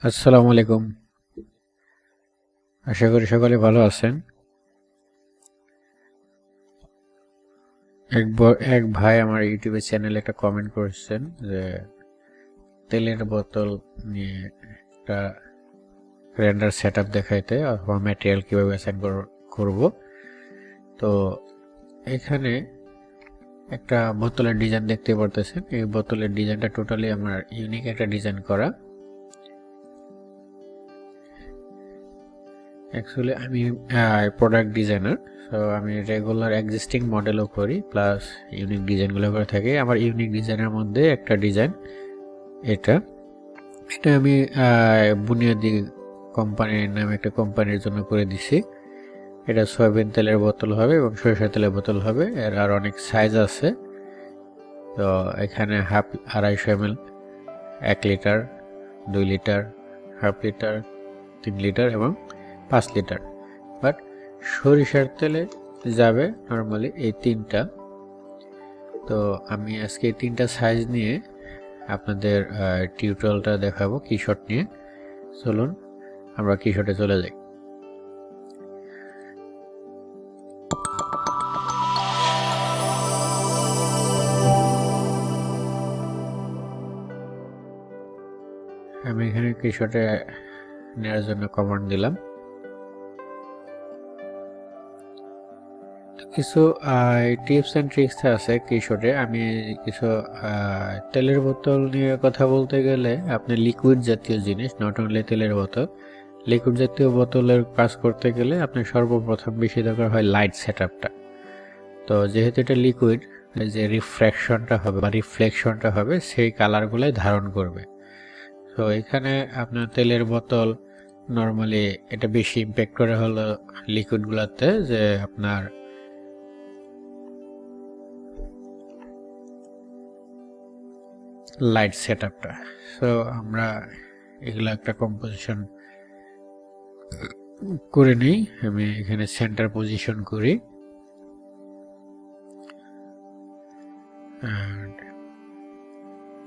আসসালামু আলাইকুম। আশা করি সকলে ভালো আছেন। এক ভাই আমার ইউটিউবে চ্যানেলে একটা কমেন্ট করেছেন যে তেলের বোতল নিয়ে একটা রেন্ডার সেটআপ দেখাইতে অথবা ম্যাটেরিয়াল কিভাবে অ্যাসাইন করব। তো এখানে একটা বোতলের ডিজাইন দেখতে পারতেছেন। এই বোতলের ডিজাইনটা টোটালি আমার ইউনিক একটা ডিজাইন করা। অ্যাকচুয়ালি আমি প্রোডাক্ট ডিজাইনার, সো আমি রেগুলার এক্সিস্টিং মডেলও করি প্লাস ইউনিক ডিজাইনগুলো করে থাকি। আমার ইউনিক ডিজাইনের মধ্যে একটা ডিজাইন এটা এটা আমি বুনিয়াদি কোম্পানির নামে একটা কোম্পানির জন্য করে দিছি। এটা সয়াবিন তেলের বোতল হবে এবং সরিষা তেলের বোতল হবে। এর আর অনেক সাইজ আছে। তো এখানে 250 ml, 1 litre, 2 litre, half litre, 3 litre এবং 5 লিটার। বাট সরিষার তেলে যাবে নর্মালি এই তিনটা। তো আমি আজকে এই তিনটা সাইজ নিয়ে আপনাদের টিউটোরিয়ালটা দেখাবো কিশট নিয়ে। চলুন আমরা কিশটে চলে যাই। আমি এখানে কিশটে নেওয়ার জন্য কমান্ড দিলাম। কিছু টিপস অ্যান্ড ট্রিক্স আছে কিশটে। আমি কিছু তেলের বোতল নিয়ে কথা বলতে গেলে আপনি লিকুইড জাতীয় জিনিস, নট অনলি তেলের বোতল, লিকুইড জাতীয় বোতলের কাজ করতে গেলে আপনি সর্বপ্রথম বেশি দরকার হয় লাইট সেটআপটা। তো যেহেতু এটা লিকুইড, যে রিফ্র্যাকশনটা হবে বা রিফ্লেকশনটা হবে সেই কালারগুলাই ধারণ করবে। তো এখানে আপনার তেলের বোতল নর্মালি এটা বেশি ইম্প্যাক্ট করে হলো লিকুইডগুলোতে, যে আপনার লাইট সেটআপটা। সো আমরা এগুলো একটা কম্পোজিশন করে নিই। আমি এখানে সেন্টার পজিশন করি and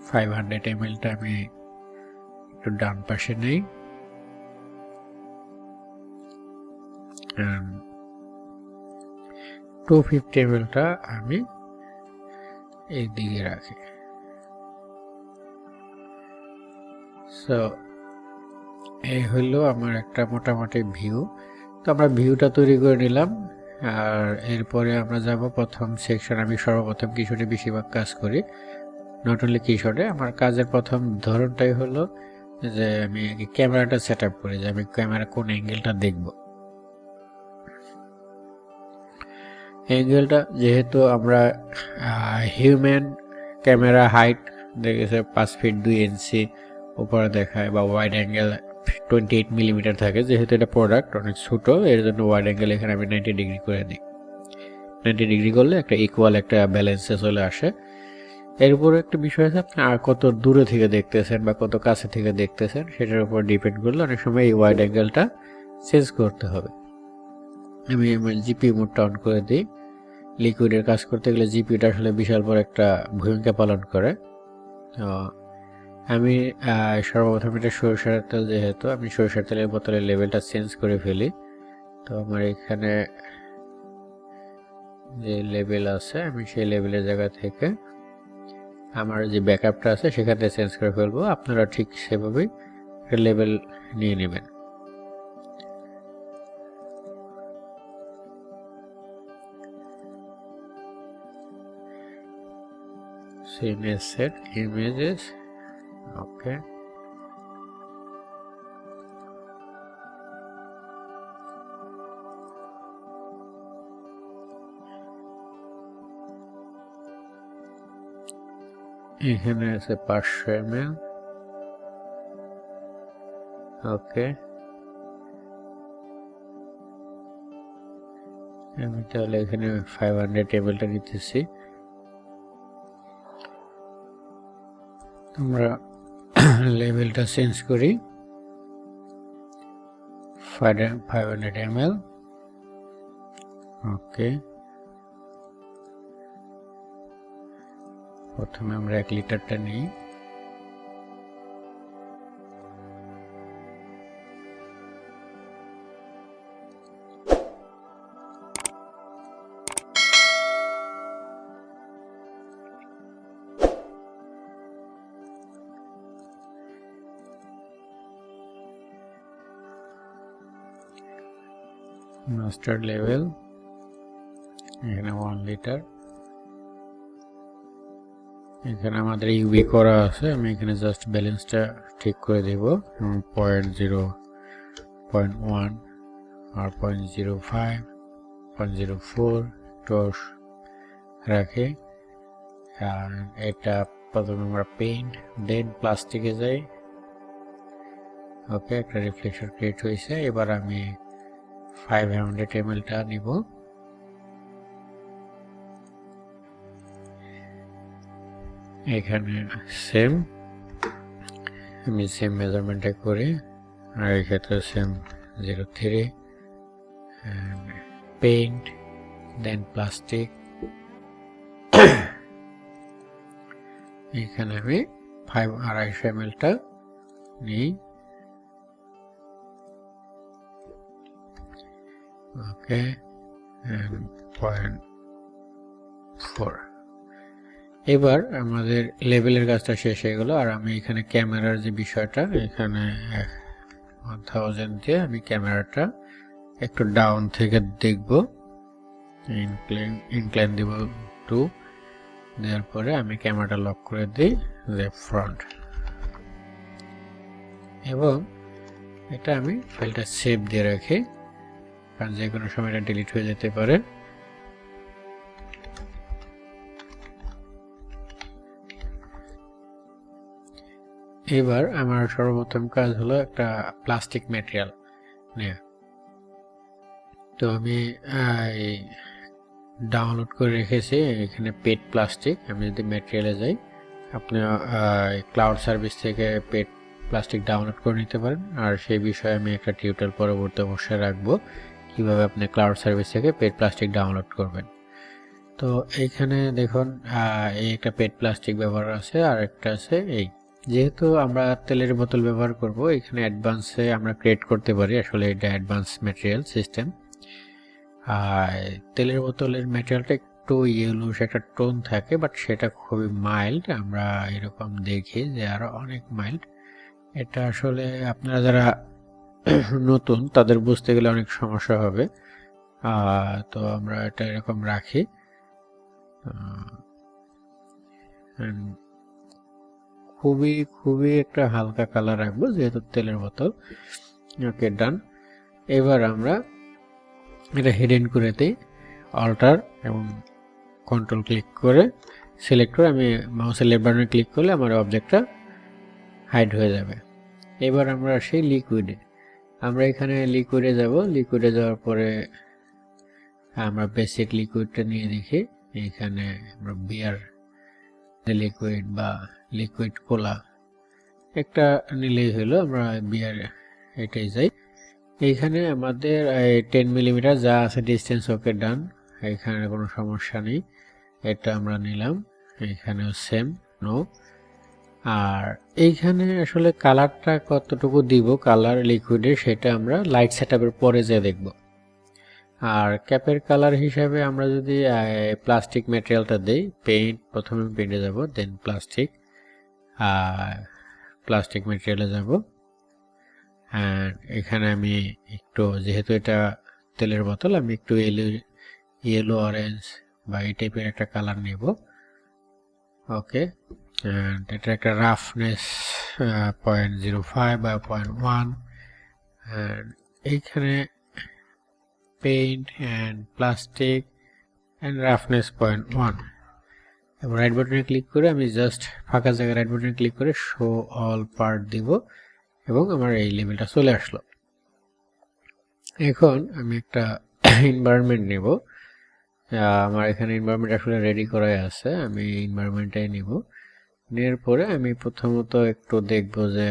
500 ml আমি একটু ডান পাশে নেই and 250 ml আমি এই দিকে রাখি। সো এই হলো আমার একটা মোটামুটি ভিউ। তো আমরা ভিউটা তৈরি করে নিলাম। আর এরপরে আমরা যাব প্রথম সেকশন। আমি সর্বপ্রথম কিশোরে বেশিরভাগ কাজ করি, নট অনলি কিশোরে। আমার কাজের প্রথম ধরনটাই হলো যে আমি ক্যামেরাটা সেট আপ করি, যে আমি ক্যামেরা কোন অ্যাঙ্গেলটা দেখব। অ্যাঙ্গেলটা যেহেতু আমরা হিউম্যান ক্যামেরা হাইট দেখেছে 5 ফিট 2 ইঞ্চি উপরে দেখায়, বা ওয়াইড অ্যাঙ্গেল 28 মিলিমিটার থাকে। যেহেতু এটা প্রোডাক্ট অনেক ছোট, এর জন্য ওয়াইড অ্যাঙ্গেল এখানে আমি 90 ডিগ্রি করে দিই। 90 ডিগ্রি করলে একটা ইকুয়াল একটা ব্যালেন্সে চলে আসে। এরপরে একটা বিষয় আছে, আপনি আর কত দূরে থেকে দেখতেছেন বা কত কাছে থেকে দেখতেছেন সেটার উপর ডিপেন্ড করলে অনেক সময় এই ওয়াইড অ্যাঙ্গেলটা চেঞ্জ করতে হবে। আমি আমার জিপি মোডটা অন করে দিই। লিকুইডের কাজ করতে গেলে জিপিটা আসলে বিশাল বড় একটা ভূমিকা পালন করে। তো আমি সর্বপ্রথম এটা সরিষার তেল, যেহেতু আমি সরিষার তেলের বোতলের লেভেলটা চেঞ্জ করে ফেলি। তো আমার এখানে যে লেভেল আছে আমি সেই লেভেলের জায়গা থেকে আমার যে ব্যাকআপটা আছে সেখানে চেঞ্জ করে ফেলবো। আপনারা ঠিক সেভাবেই একটা লেভেল নিয়ে নেবেন। image set images, okay. এখানে আছে 500 ml, ওকে। আমি তাহলে এখানে 500 ml নিতেছি। আমরা লেভেলটা চেঞ্জ করি 500 ml, ওকে। প্রথমে আমরা 1 লিটারটা নিই। মাস্টার লেভেল এখানে 1 লিটার, এখানে আমাদের ইউবি করা আছে, আমি এখানে জাস্ট ব্যালেন্সটা ঠিক করে দেব 0.1 আর 0.05 0.04 টস রাখে। আর এটা প্রথমে আমরা পেইন্ট দেন প্লাস্টিকে যাই। ওকে, একটা রিফ্লেকশন ক্রিয়েট হয়েছে। এবার আমি 500 ml টা নিব, এখানে সেম আমি সেম মেজারমেন্টটা করি, আর এই ক্ষেত্রে সেম 03 পেইন্ট দেন প্লাস্টিক। এখানে আমি 250 ml টা নিই। ওকে, 0.4। এবার আমাদের লেভেলের কাজটা শেষ হয়ে গেল। আর আমি এখানে ক্যামেরার যে বিষয়টা, এখানে 1000 দিয়ে আমি ক্যামেরাটা একটু ডাউন থেকে দেখব, ইনক্লাইন দিব 2, দেওয়ার পরে আমি ক্যামেরাটা লক করে দিই লেফট ফ্রন্ট, এবং এটা আমি ফাইলটা সেভ দিয়ে রাখি, কারণ যে কোনো সময় এটা ডিলিট হয়ে যেতে পারে। এবার আমার সর্বপ্রথম কাজ হলো একটা প্লাস্টিক ম্যাটেরিয়াল নেওয়া। তো আমি ডাউনলোড করে রেখেছি এখানে পেট প্লাস্টিক। আমি যদি ম্যাটেরিয়ালে যাই, আপনি ক্লাউড সার্ভিস থেকে পেট প্লাস্টিক ডাউনলোড করে নিতে পারেন। আর সেই বিষয়ে আমি একটা টিউটোরিয়াল পরবর্তী অবশ্যই রাখবো, কিভাবে আপনি ক্লাউড সার্ভিস থেকে পেট প্লাস্টিক ডাউনলোড করবেন। তো এইখানে দেখুন এই একটা পেট প্লাস্টিক ব্যবহার আছে, আর একটা আছে এই। যেহেতু আমরা তেলের বোতল ব্যবহার করব, এখানে অ্যাডভান্সে আমরা ক্রিয়েট করতে পারি, আসলে এটা অ্যাডভান্স ম্যাটেরিয়াল সিস্টেম। আর তেলের বোতলের ম্যাটেরিয়ালটা একটু ইয়েলোস একটা টোন থাকে, বাট সেটা খুবই মাইল্ড, আমরা এরকম দেখি যে আরো অনেক মাইল্ড। এটা আসলে আপনারা যারা নতুন তাদের বুঝতে গেলে অনেক সমস্যা হবে। তো আমরা এটা এরকম রাখি, খুবই খুবই একটা হালকা কালার রাখবো যেহেতু তেলের বোতল। ওকে, ডান। এবার আমরা এটা হিডেন করে দিই, অল্টার এবং কন্ট্রোল ক্লিক করে সিলেক্ট করে আমি মাউসের লেফট বাটনে ক্লিক করলে আমার অবজেক্টটা হাইড হয়ে যাবে। এবার আমরা আসি লিকুইডে। আমরা এখানে লিকুইডে যাব, লিকুইডে যাওয়ার পরে আমরা বেসিক লিকুইডটা নিয়ে দেখি। এখানে আমরা বিয়ার লিকুইড বা লিকুইড কোলা একটা নিলেই হলো, আমরা বিয়ার এটাই যাই। এইখানে আমাদের 10 মিলিমিটার যা আছে ডিস্টেন্স, ওকে ডান, এখানে কোনো সমস্যা নেই, এটা আমরা নিলাম। এখানেও সেম, নো। আর এইখানে আসলে কালারটা কতটুকু দিব কালার লিকুইডে, সেটা আমরা লাইট সেটআপের পরে যে দেখব। আর ক্যাপের কালার হিসাবে আমরা যদি প্লাস্টিক ম্যাটেরিয়ালটা দেই, পেইন্ট, প্রথমে পেইন্টে যাব, দেন প্লাস্টিক, প্লাস্টিক ম্যাটেরিয়ালে যাব। এখানে আমি একটু, যেহেতু এটা তেলের বোতল, আমি একটু ইয়েলো অরেঞ্জ বা এই টাইপের একটা কালার নেব। ওকে, এটা একটা রাফনেস 0.05 বা 0.1। এইখানে paint and plastic and roughness 0.1। এবং রাইট বাটনে ক্লিক করে আমি জাস্ট ফাঁকা জায়গায় রাইট বাটনে ক্লিক করে শো অল পার্ট দিব, এবং আমার এই লেভেলটা চলে আসলো। এখন আমি একটা এনভায়রনমেন্ট নেব। আমার এখানে এনভায়রনমেন্ট আসলে রেডি করাই আছে, আমি এনভায়রনমেন্টটাই নিব। নেওয়ার পরে আমি প্রথমত একটু দেখব যে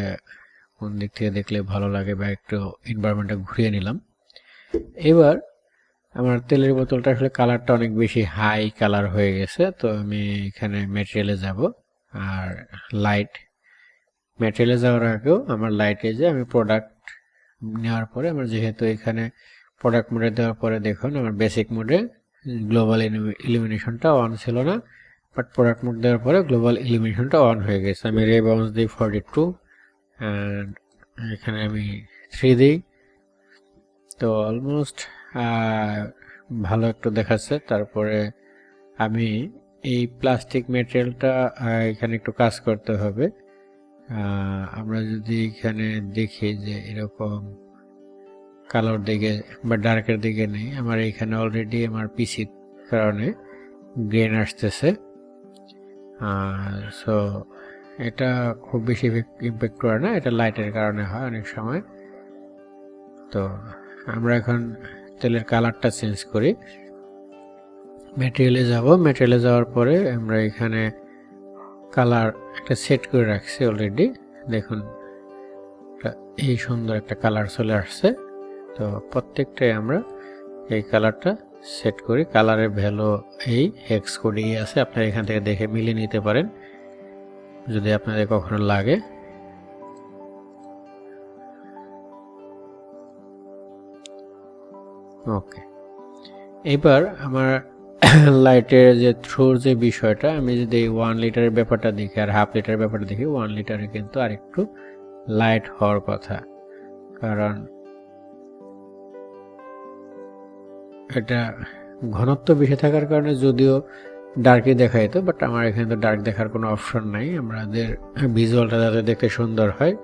কোন দিক থেকে দেখলে ভালো লাগে, বা একটু এনভায়রনমেন্টটা ঘুরিয়ে নিলাম। এবার আমার তেলের বোতলটা আসলে কালারটা অনেক বেশি হাই কালার হয়ে গেছে, তো আমি এখানে ম্যাটেরিয়ালে যাব। আর লাইট ম্যাটেরিয়ালে যাওয়ার আগেও আমার লাইটে যে আমি প্রোডাক্ট নেওয়ার পরে আমার, যেহেতু এখানে প্রোডাক্ট মোডে দেওয়ার পরে দেখুন আমার বেসিক মোডে গ্লোবাল ইলুমিনেশনটা অন ছিল না, বাট প্রোডাক্ট মোড দেওয়ার পরে গ্লোবাল ইলুমিনেশনটা অন হয়ে গেছে। আমি রে বাউন্স দিই 42 অ্যান্ড এখানে আমি 3 দিই, তো অলমোস্ট ভালো একটু দেখাচ্ছে। তারপরে আমি এই প্লাস্টিক ম্যাটেরিয়ালটা এখানে একটু কাজ করতে হবে। আমরা যদি এখানে দেখি যে এরকম কালোর দিকে বা ডার্কের দিকে নেই, আমার এখানে অলরেডি আমার পিসির কারণে গ্রেন আসতেছে। সো এটা খুব বেশি ইম্প্যাক্ট করে না, এটা লাইটের কারণে হয় অনেক সময়। তো আমরা এখন তেলের কালারটা চেঞ্জ করি। ম্যাটেরিয়ালে যাব, ম্যাটেরিয়ালে যাওয়ার পরে আমরা এখানে কালার একটা সেট করে রাখছি অলরেডি। দেখুন এই সুন্দর একটা কালার চলে আসছে। তো প্রত্যেকটাই আমরা এই কালারটা সেট করি। কালারের ভ্যালু এই হেক্স কোডে আছে, আপনারা এখান থেকে দেখে মিলিয়ে নিতে পারেন যদি আপনাদের কখনো লাগে। ওকে, এবার আমার লাইটের যে থ্রুর যে বিষয়টা, আমি যদি 1 লিটারের ব্যাপারটা দেখি আর হাফ লিটারের ব্যাপারটা দেখি, 1 লিটারে কিন্তু আরেকটু লাইট হওয়ার কথা, কারণ এটা ঘনত্ব বেশি থাকার কারণে যদিও ডার্কই দেখা যেত, বাট আমার এখানে তো ডার্ক দেখার কোনো অপশন নাই। আমাদের ভিজুয়ালটা যাতে দেখতে সুন্দর হয়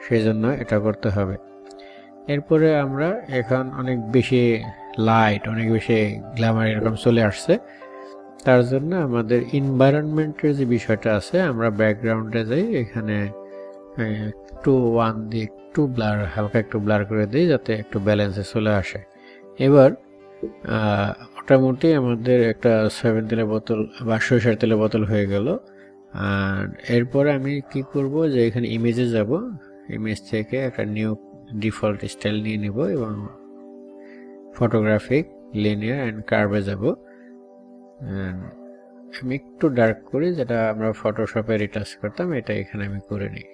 সেই জন্য এটা করতে হবে। এরপরে আমরা এখন অনেক বেশি লাইট, অনেক বেশি গ্ল্যামার এরকম চলে আসছে। তার জন্য আমাদের এনভায়রনমেন্টের যে বিষয়টা আছে, আমরা ব্যাকগ্রাউন্ডে যাই, এখানে একটু 1 দিয়ে একটু ব্লার, হালকা একটু ব্লার করে দিই যাতে একটু ব্যালেন্সে চলে আসে। এবার মোটামুটি আমাদের একটা সয়াবিন তেলের বোতল বা সরিষার তেলের বোতল হয়ে গেল। আর এরপরে আমি কি করব যে এখানে ইমেজে যাব, ইমেজ থেকে একটা নিউ ডিফল্ট স্টাইল নিয়ে নিব এবং ফটোগ্রাফিক, লিনিয়ার অ্যান্ড কার্ভে যাব। আমি একটু ডার্ক করি, যেটা আমরা ফটোশপে রিটাচ করতাম, এটা এখানে আমি করে নিই।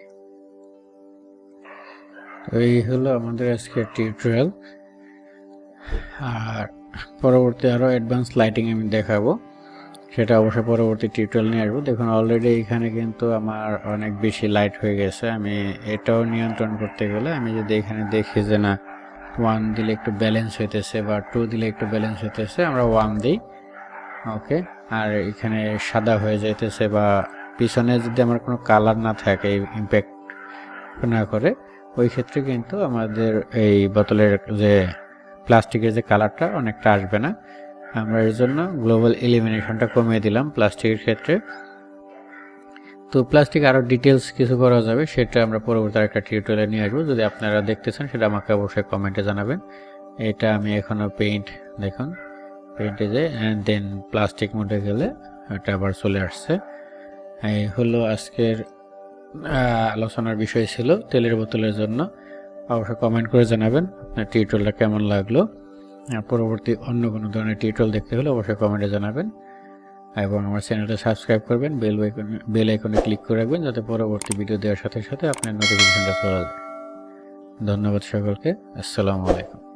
তো এই হলো আমাদের আজকের টিউটোরিয়াল। আর পরবর্তী আরও অ্যাডভান্স লাইটিং আমি দেখাবো, সেটা অবশ্যই পরবর্তী টিউটোরিয়াল নিয়ে আসবো। দেখুন অলরেডি এখানে কিন্তু আমার অনেক বেশি লাইট হয়ে গেছে। আমি এটাও নিয়ন্ত্রণ করতে গেলে আমি যদি এখানে দেখি যে না 1 দিলে একটু ব্যালেন্স হইতেছে বা 2 দিলে একটু ব্যালেন্স হইতেছে, আমরা 1 দিই। ওকে, আর এখানে সাদা হয়ে যাইতেছে বা পিছনে যদি আমার কোনো কালার না থাকে, ইম্প্যাক্ট না করে, ওই ক্ষেত্রে কিন্তু আমাদের এই বোতলের যে প্লাস্টিকের যে কালারটা অনেকটা আসবে না। আমরা এর জন্য গ্লোবাল ইলিমিনেশনটা কমিয়ে দিলাম প্লাস্টিকের ক্ষেত্রে। তো প্লাস্টিক আরও ডিটেলস কিছু করা যাবে, সেটা আমরা পরবর্তী একটা টিউটোরিয়ালে নিয়ে আসবো। যদি আপনারা দেখতে চান সেটা আমাকে অবশ্যই কমেন্টে জানাবেন। এটা আমি এখনও পেইন্ট, দেখুন পেইন্টে যে দেন প্লাস্টিক মোডে গেলে এটা আবার চলে আসছে। এই হলো আজকের আলোচনার বিষয় ছিল তেলের বোতলের জন্য। অবশ্যই কমেন্ট করে জানাবেন আপনার টিউটোরিয়ালটা কেমন লাগলো। পরবর্তী অন্য কোনো ধরনের টিউটোরিয়াল দেখতে হলে অবশ্যই কমেন্টে জানাবেন এবং আমার চ্যানেলটা সাবস্ক্রাইব করবেন, বেল আইকনে ক্লিক করে রাখবেন যাতে পরবর্তী ভিডিও দেওয়ার সাথে সাথে আপনার নোটিফিকেশনটা চলে যায়। ধন্যবাদ সকলকে, আসসালামু আলাইকুম।